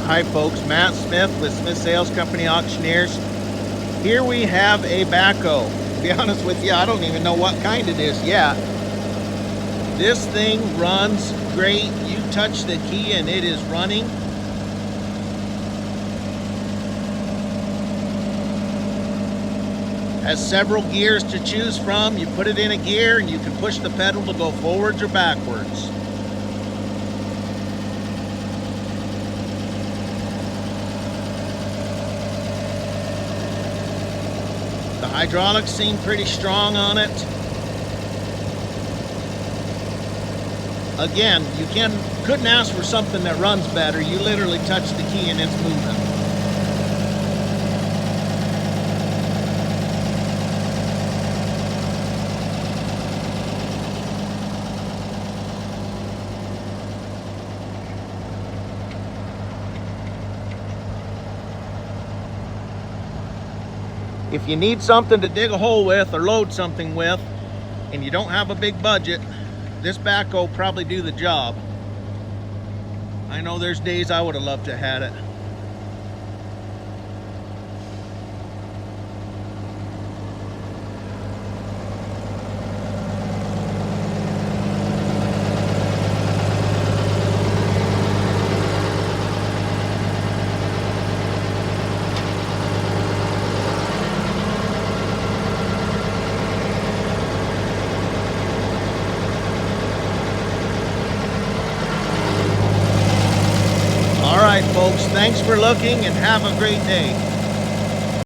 Hi folks, Matt Smith with Smith Sales Company Auctioneers. Here we have a backhoe. To be honest with you, I don't even know what kind it is yet. This thing runs great. You touch the key and it is running. Has several gears to choose from. You put it in a gear and you can push the pedal to go forwards or backwards. The hydraulics seem pretty strong on it. Again, you couldn't ask for something that runs better. You literally touch the key and it's moving. If you need something to dig a hole with or load something with, and you don't have a big budget, this backhoe will probably do the job. I know there's days I would have loved to have had it. All right, folks, thanks for looking and have a great day.